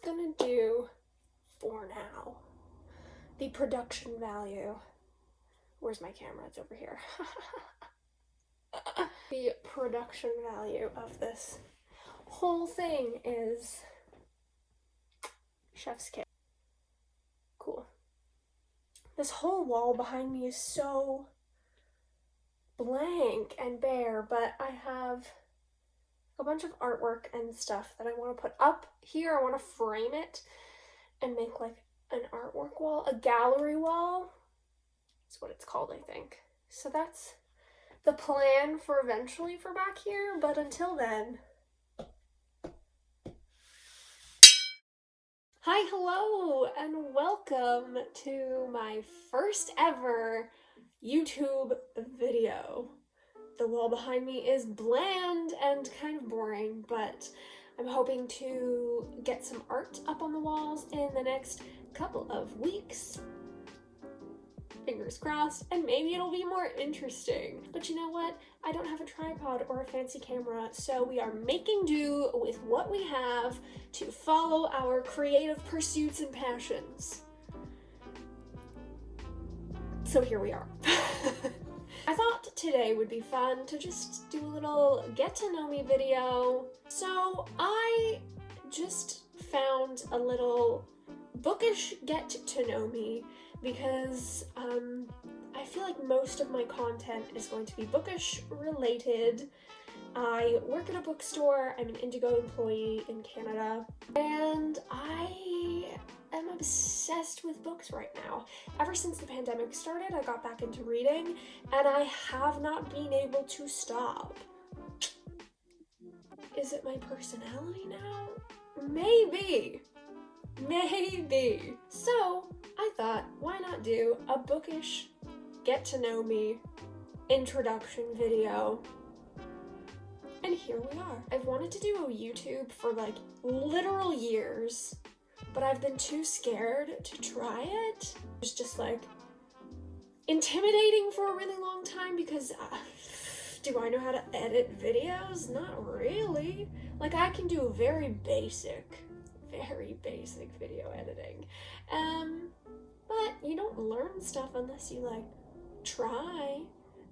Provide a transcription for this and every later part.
gonna do, for now, the production value. Where's my camera? It's over here. The production value of this whole thing is chef's kiss. Cool. This whole wall behind me is so blank and bare, but I have a bunch of artwork and stuff that I want to put up here. I want to frame it and make like an artwork wall, a gallery wall. That's what it's called, I think. So that's the plan for eventually for back here, but until then. Hi, hello, and welcome to my first ever YouTube video. The wall behind me is bland and kind of boring, but I'm hoping to get some art up on the walls in the next couple of weeks. Fingers crossed, and maybe it'll be more interesting. But you know what? I don't have a tripod or a fancy camera, so we are making do with what we have to follow our creative pursuits and passions. So here we are. I thought today would be fun to just do a little get to know me video. So I just found a little bookish get to know me because I feel like most of my content is going to be bookish related. I work at a bookstore, I'm an Indigo employee in Canada, and I am obsessed with books right now. Ever since the pandemic started, I got back into reading, and I have not been able to stop. Is it my personality now? Maybe. So I thought, why not do a bookish get to know me introduction video? And here we are. I've wanted to do a YouTube for like literal years, but I've been too scared to try it. It's just like intimidating for a really long time because do I know how to edit videos? Not really. Like I can do very basic video editing. But you don't learn stuff unless you like try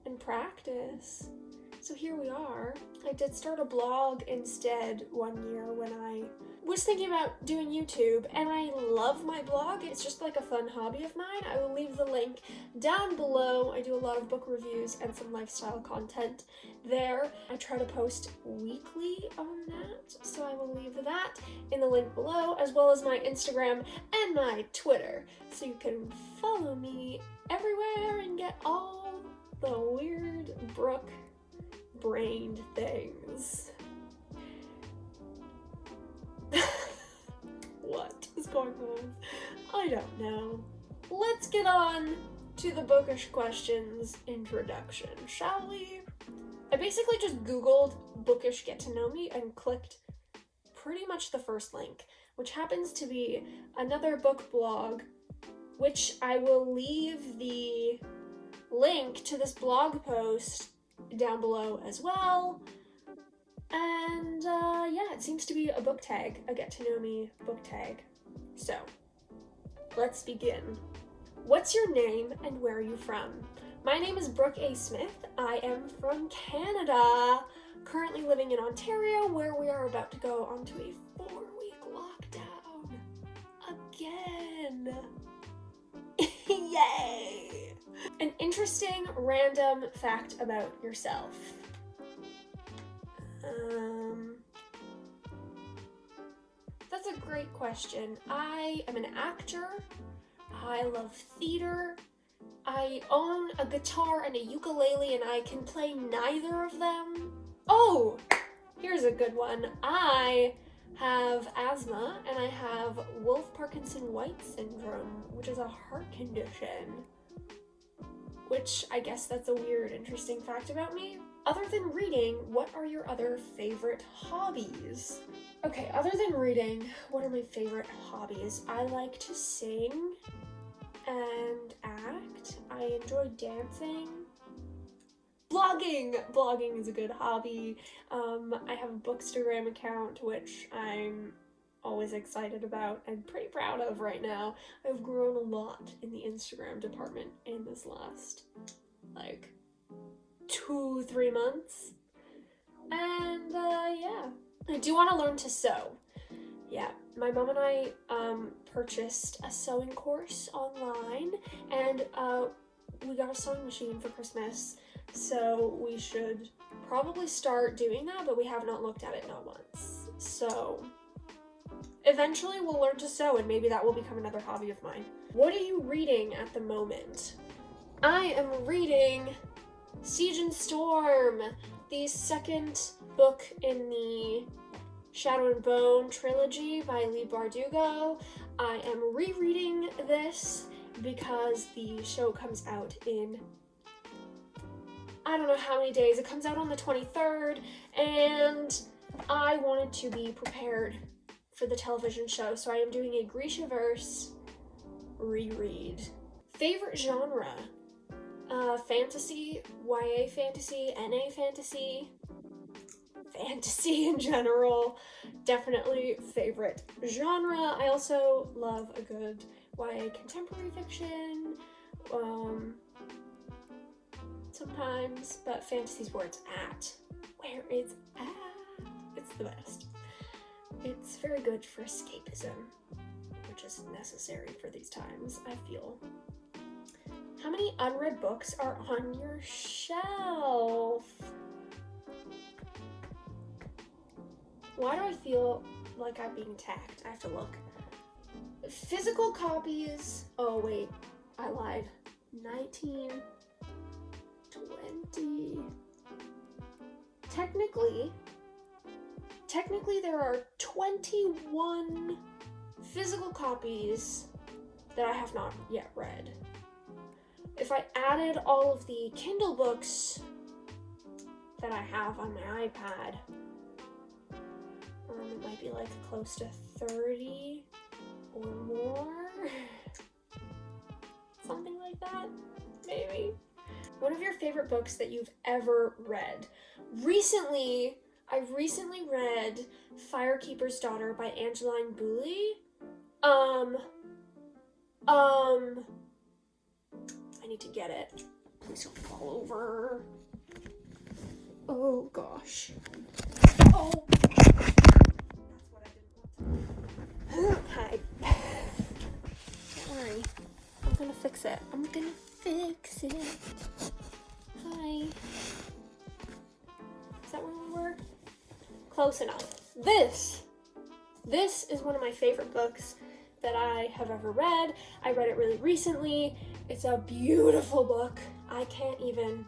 and practice. So here we are. I did start a blog instead one year when I was thinking about doing YouTube, and I love my blog. It's just like a fun hobby of mine. I will leave the link down below. I do a lot of book reviews and some lifestyle content there. I try to post weekly on that, so I will leave that in the link below, as well as my Instagram and my Twitter, so you can follow me everywhere and get all the weird Brooke-brained things. What is going on? I don't know. Let's get on to the bookish questions introduction, shall we? I basically just Googled bookish get to know me and clicked pretty much the first link, which happens to be another book blog, which I will leave the link to this blog post down below as well. And yeah, it seems to be a book tag, a get to know me book tag. So let's begin. What's your name and where are you from? My name is Brooke A. Smith. I am from Canada, currently living in Ontario, where we are about to go onto a 4-week lockdown again. Yay! An interesting random fact about yourself. That's a great question. I am an actor. I love theater. I own a guitar and a ukulele, and I can play neither of them. Oh, here's a good one. I have asthma, and I have Wolff-Parkinson-White syndrome, which is a heart condition. Which, I guess that's a weird, interesting fact about me. Other than reading, what are your other favorite hobbies? Okay, other than reading, what are my favorite hobbies? I like to sing and act. I enjoy dancing. Blogging is a good hobby. I have a Bookstagram account, which I'm always excited about and pretty proud of right now. I've grown a lot in the Instagram department in this last, like, 2-3 months. And, yeah. I do want to learn to sew. Yeah, my mom and I, purchased a sewing course online, and, we got a sewing machine for Christmas, so we should probably start doing that, but we have not looked at it not once. So, eventually we'll learn to sew, and maybe that will become another hobby of mine. What are you reading at the moment? I am reading Siege and Storm, the second book in the Shadow and Bone trilogy by Leigh Bardugo. I am rereading this because the show comes out in I don't know how many days. It comes out on the 23rd, and I wanted to be prepared for the television show, so I am doing a Grishaverse reread. Favorite genre? Fantasy, YA fantasy, NA fantasy, fantasy in general. Definitely favorite genre. I also love a good YA contemporary fiction, sometimes, but fantasy's where it's at. Where it's at. It's the best. It's very good for escapism, which is necessary for these times, I feel. How many unread books are on your shelf? Why do I feel like I'm being tagged? I have to look. Physical copies. Oh, wait. I lied. 19, 20. Technically there are 21 physical copies that I have not yet read. If I added all of the Kindle books that I have on my iPad, it might be like close to 30 or more. Something like that, maybe. One of your favorite books that you've ever read? I recently read Firekeeper's Daughter by Angeline Boulley. I need to get it. Please don't fall over. Oh gosh. Oh. That's what I didn't want to. Hi. Don't worry. I'm gonna fix it. Hi. Is that where we were? Close enough. This is one of my favorite books that I have ever read. I read it really recently. It's a beautiful book. I can't even...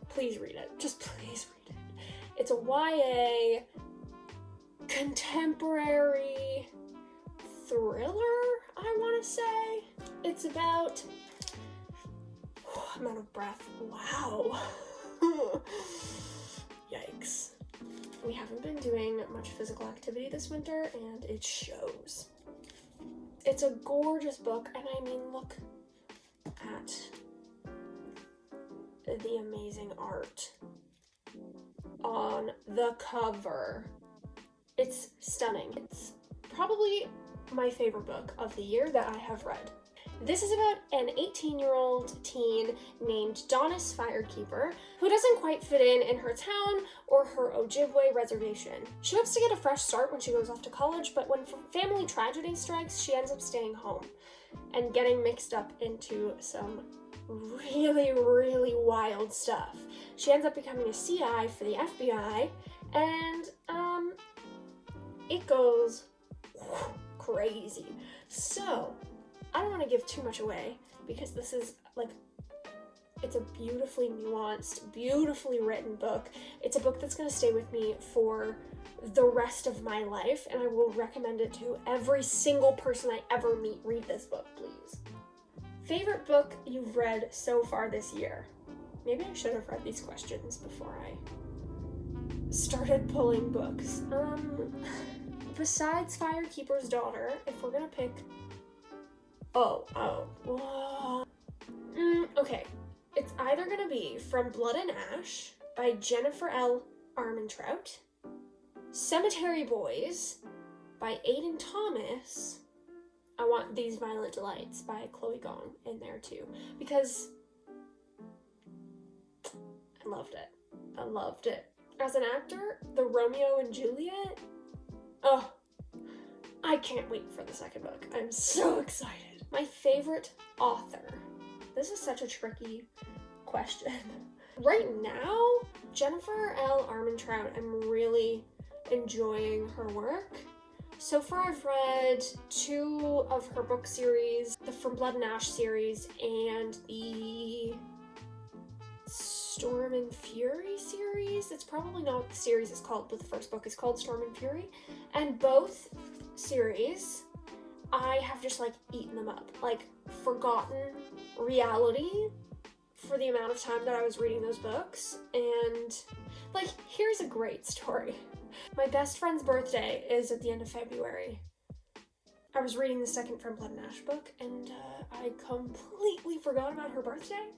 Please read it. Just please read it. It's a YA contemporary thriller, I want to say. It's about... I'm out of breath. Wow. Yikes. We haven't been doing much physical activity this winter, and it shows. It's a gorgeous book, and I mean, look at the amazing art on the cover. It's stunning. It's probably my favorite book of the year that I have read. This is about an 18-year-old teen named Donna's Firekeeper who doesn't quite fit in her town or her Ojibwe reservation. She hopes to get a fresh start when she goes off to college, but when family tragedy strikes, she ends up staying home and getting mixed up into some really, really wild stuff. She ends up becoming a CI for the FBI, and it goes crazy. So, I don't want to give too much away because this is like, it's a beautifully nuanced, beautifully written book. It's a book that's going to stay with me for the rest of my life, and I will recommend it to every single person I ever meet. Read this book, please. Favorite book you've read so far this year? Maybe I should have read these questions before I started pulling books. Besides Firekeeper's Daughter, if we're going to pick... Okay. It's either gonna be From Blood and Ash by Jennifer L. Armentrout, Cemetery Boys by Aiden Thomas. I want These Violent Delights by Chloe Gong in there too, because I loved it. I loved it. As an actor, the Romeo and Juliet, oh, I can't wait for the second book. I'm so excited. My favorite author. This is such a tricky question. Right now, Jennifer L. Armentrout, I'm really enjoying her work. So far I've read 2 of her book series, the From Blood and Ash series and the Storm and Fury series. It's probably not what the series is called, but the first book is called Storm and Fury. And both series, I have just like eaten them up, like forgotten reality for the amount of time that I was reading those books. And like, here's a great story. My best friend's birthday is at the end of February. I was reading the second From Blood and Ash book, and I completely forgot about her birthday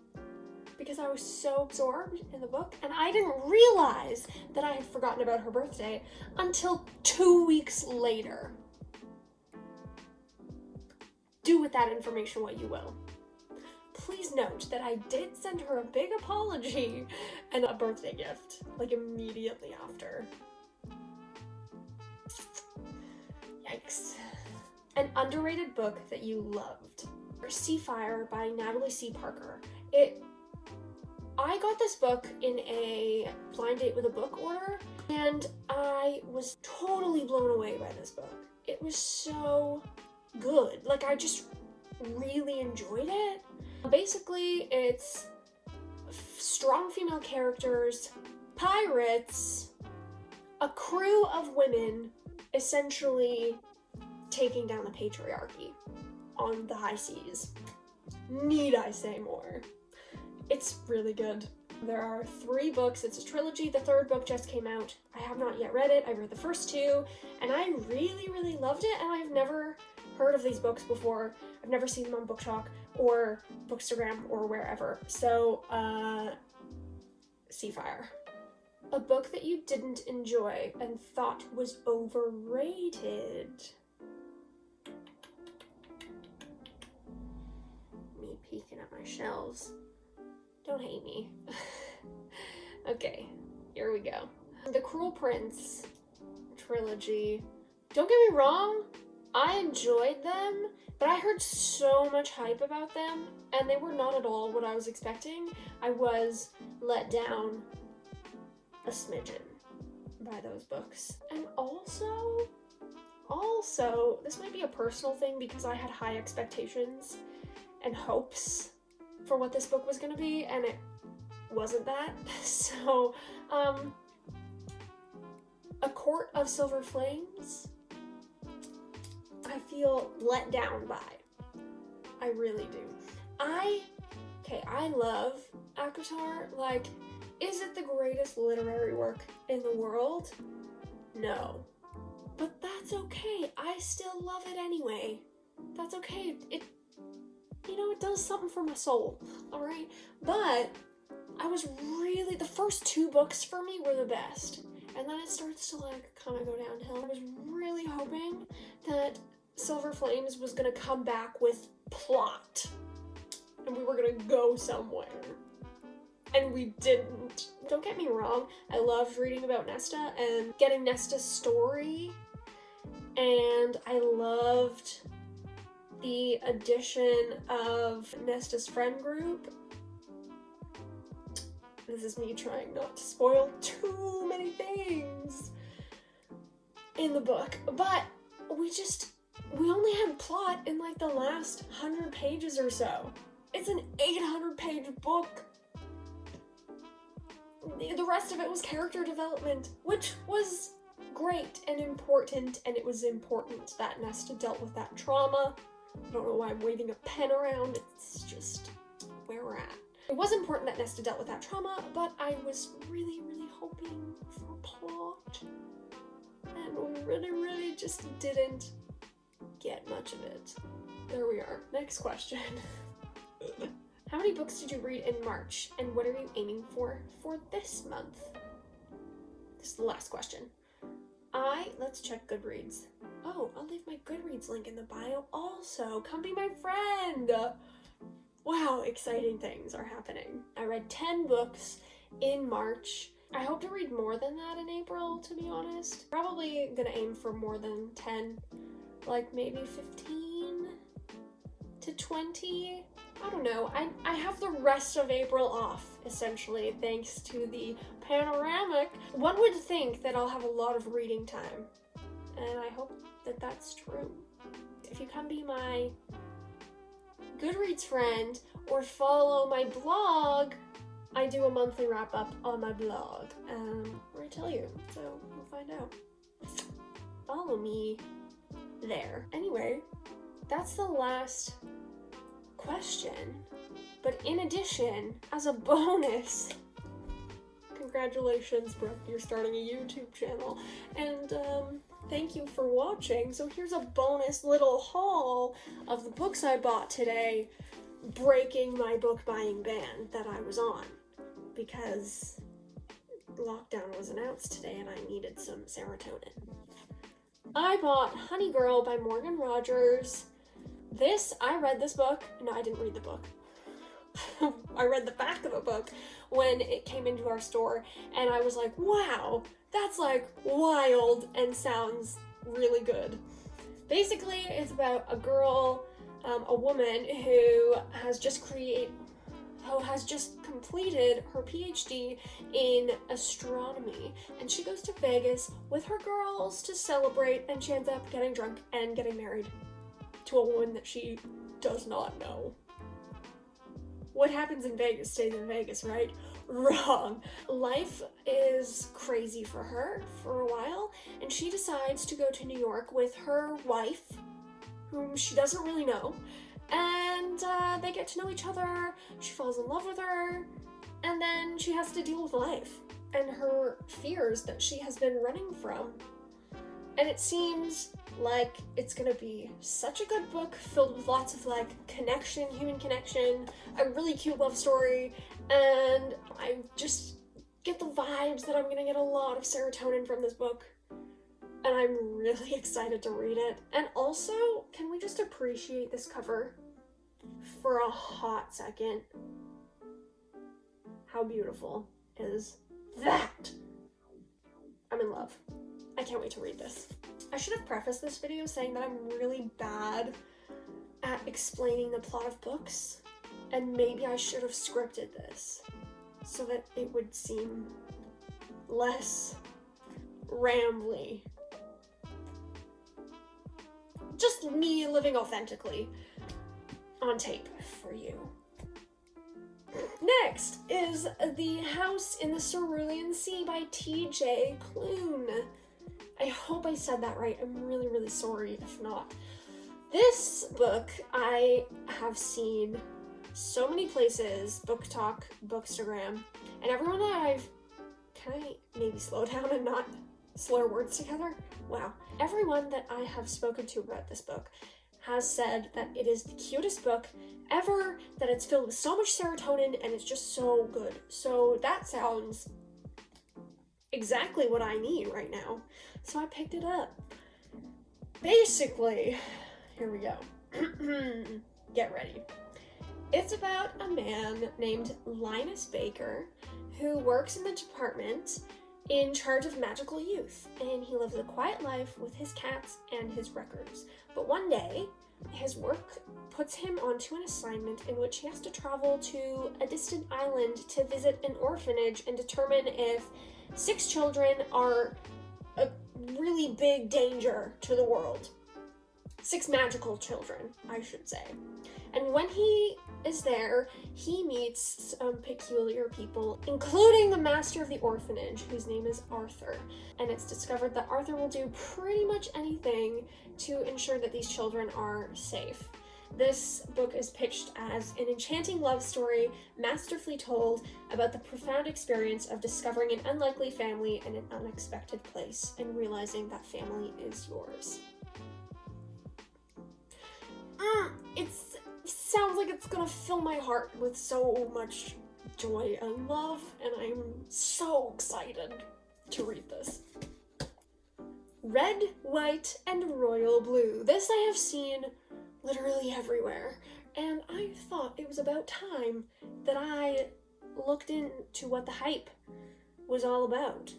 because I was so absorbed in the book, and I didn't realize that I had forgotten about her birthday until 2 weeks later. Do with that information what you will. Please note that I did send her a big apology and a birthday gift, like immediately after. Yikes. An underrated book that you loved. Seafire by Natalie C. Parker. I got this book in a blind date with a book order, and I was totally blown away by this book. It was so good. Like, I just really enjoyed it. Basically, it's strong female characters, pirates, a crew of women essentially taking down the patriarchy on the high seas. Need I say more? It's really good. There are 3 books. It's a trilogy. The 3rd book just came out. I have not yet read it. I read the first 2, and I really, really loved it, and I've never heard of these books before. I've never seen them on Book Talk or Bookstagram or wherever. So, Seafire. A book that you didn't enjoy and thought was overrated. Me peeking at my shelves. Don't hate me. Okay, here we go. The Cruel Prince trilogy. Don't get me wrong, I enjoyed them, but I heard so much hype about them, and they were not at all what I was expecting. I was let down a smidgen by those books. And also, this might be a personal thing because I had high expectations and hopes for what this book was going to be, and it wasn't that. So, A Court of Silver Flames, I feel let down by. I really do. I love ACOSF. Like, is it the greatest literary work in the world? No. But that's okay. I still love it anyway. That's okay. It does something for my soul, alright? But the first 2 books for me were the best. And then it starts to like kind of go downhill. I was really hoping that Silver Flames was gonna come back with plot. And we were gonna go somewhere. And we didn't. Don't get me wrong, I loved reading about Nesta and getting Nesta's story. And I loved the addition of Nesta's friend group. This is me trying not to spoil too many things in the book. But we only had plot in like the last 100 pages or so. It's an 800-page book. The rest of it was character development, which was great and important, and it was important that Nesta dealt with that trauma. I don't know why I'm waving a pen around, it's just where we're at. It was important that Nesta dealt with that trauma, but I was really, really hoping for plot, and we really, really just didn't get much of it. There we are. Next question. How many books did you read in March, and what are you aiming for this month? This is the last question. Let's check Goodreads. Oh, I'll leave my Goodreads link in the bio also. Come be my friend! Wow, exciting things are happening. I read 10 books in March. I hope to read more than that in April, to be honest. Probably gonna aim for more than 10, like maybe 15 to 20. I don't know. I have the rest of April off, essentially, thanks to the panoramic. One would think that I'll have a lot of reading time, and I hope that that's true. If you come be my Goodreads friend or follow my blog, I do a monthly wrap-up on my blog, where I tell you, so you'll find out. Follow me there. Anyway, that's the last question, but in addition, as a bonus, congratulations, Brooke, you're starting a YouTube channel, and thank you for watching. So here's a bonus little haul of the books I bought today, breaking my book buying ban that I was on, because lockdown was announced today and I needed some serotonin. I bought Honey Girl by Morgan Rogers. I read this book. No, I didn't read the book. I read the back of the book when it came into our store, and I was like, wow, that's like wild and sounds really good. Basically, it's about a girl, a woman who has just completed her PhD in astronomy, and she goes to Vegas with her girls to celebrate, and she ends up getting drunk and getting married to a woman that she does not know. What happens in Vegas stays in Vegas, right? Wrong. Life is crazy for her for a while, and she decides to go to New York with her wife, whom she doesn't really know, and they get to know each other, she falls in love with her, and then she has to deal with life and her fears that she has been running from. And it seems like it's gonna be such a good book filled with lots of like connection, human connection, a really cute love story, and I just get the vibes that I'm gonna get a lot of serotonin from this book. And I'm really excited to read it. And also, can we just appreciate this cover for a hot second? How beautiful is that? I'm in love. I can't wait to read this. I should have prefaced this video saying that I'm really bad at explaining the plot of books, and maybe I should have scripted this so that it would seem less rambly. Just me living authentically on tape for you. Next is The House in the Cerulean Sea by T.J. Klune. I hope I said that right. I'm really, really sorry if not. This book I have seen so many places, Book Talk, Bookstagram, and everyone that I've... Can I maybe slow down and not slur words together? Wow. Everyone that I have spoken to about this book has said that it is the cutest book ever, that it's filled with so much serotonin, and it's just so good. So that sounds exactly what I need right now. So I picked it up. Basically, here we go. Get ready. It's about a man named Linus Baker who works in the department in charge of magical youth, and he lives a quiet life with his cats and his records. But one day, his work puts him onto an assignment in which he has to travel to a distant island to visit an orphanage and determine if 6 children are a really big danger to the world. 6 magical children, I should say. And when he is there, he meets some peculiar people, including the master of the orphanage, whose name is Arthur. And it's discovered that Arthur will do pretty much anything to ensure that these children are safe. This book is pitched as an enchanting love story, masterfully told, about the profound experience of discovering an unlikely family in an unexpected place and realizing that family is yours. It sounds like it's gonna fill my heart with so much joy and love, and I'm so excited to read this. Red, white, and royal blue. This I have seen literally everywhere, and I thought it was about time that I looked into what the hype was all about.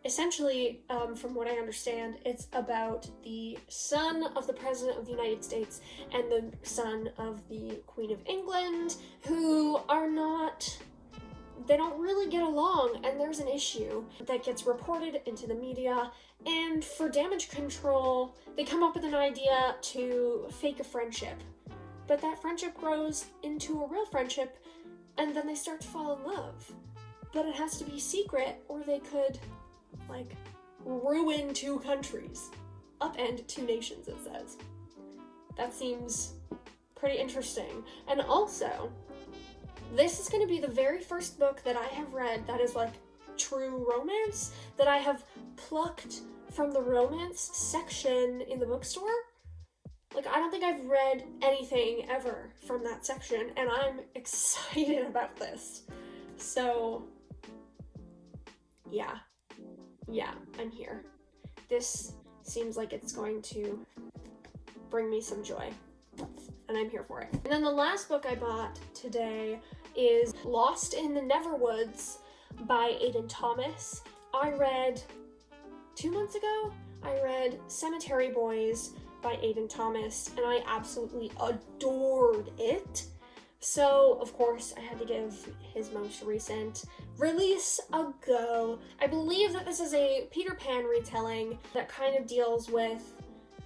Essentially, from what I understand, it's about the son of the President of the United States and the son of the Queen of England, who are not... they don't really get along, and there's an issue that gets reported into the media, and for damage control, they come up with an idea to fake a friendship. But that friendship grows into a real friendship, and then they start to fall in love. But it has to be secret, or they could, like, ruin 2 countries. Upend 2 nations, it says. That seems pretty interesting. And also, this is going to be the very first book that I have read that is, like, true romance, that I have plucked from the romance section in the bookstore. Like, I don't think I've read anything ever from that section, and I'm excited about this. So, yeah, I'm here. This seems like it's going to bring me some joy, and I'm here for it. And then the last book I bought today is Lost in the Neverwoods by Aiden Thomas. I read 2 months ago, I read Cemetery Boys by Aiden Thomas, and I absolutely adored it. So, of course, I had to give his most recent release a go. I believe that this is a Peter Pan retelling that kind of deals with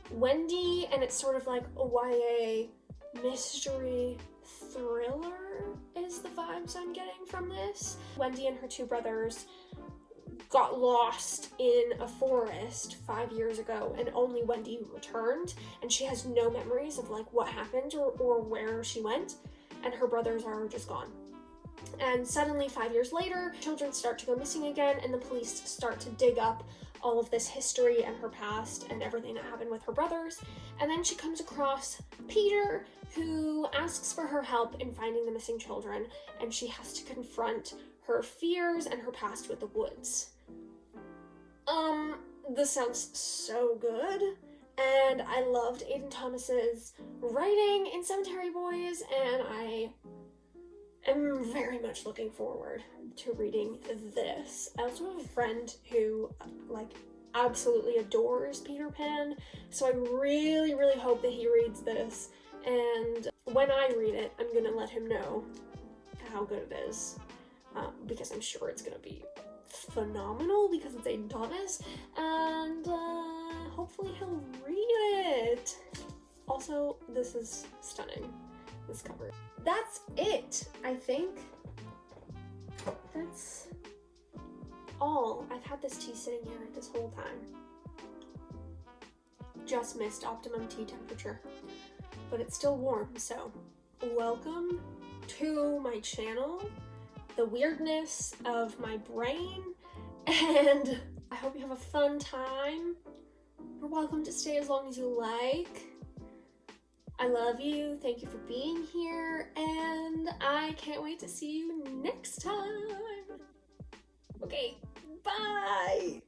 Wendy, and it's sort of like a YA mystery thriller is the vibes I'm getting from this. Wendy and her 2 brothers got lost in a forest 5 years ago, and only Wendy returned, and she has no memories of like what happened or where she went, and her brothers are just gone. And suddenly 5 years later, children start to go missing again, and the police start to dig up all of this history and her past and everything that happened with her brothers. And then she comes across Peter, who asks for her help in finding the missing children, and she has to confront her fears and her past with the woods. This sounds so good, and I loved Aiden Thomas's writing in Cemetery Boys, and I am very much looking forward to reading this. I also have a friend who, like, absolutely adores Peter Pan, so I really, really hope that he reads this, and when I read it, I'm gonna let him know how good it is, because I'm sure it's gonna be phenomenal because it's Aiden Thomas, and hopefully he'll read it. Also, this is stunning, this cover. That's it, I think. That's all. I've had this tea sitting here this whole time. Just missed optimum tea temperature, but it's still warm, so welcome to my channel, the weirdness of my brain, and I hope you have a fun time. You're welcome to stay as long as you like. I love you, thank you for being here, and I can't wait to see you next time. Okay, bye!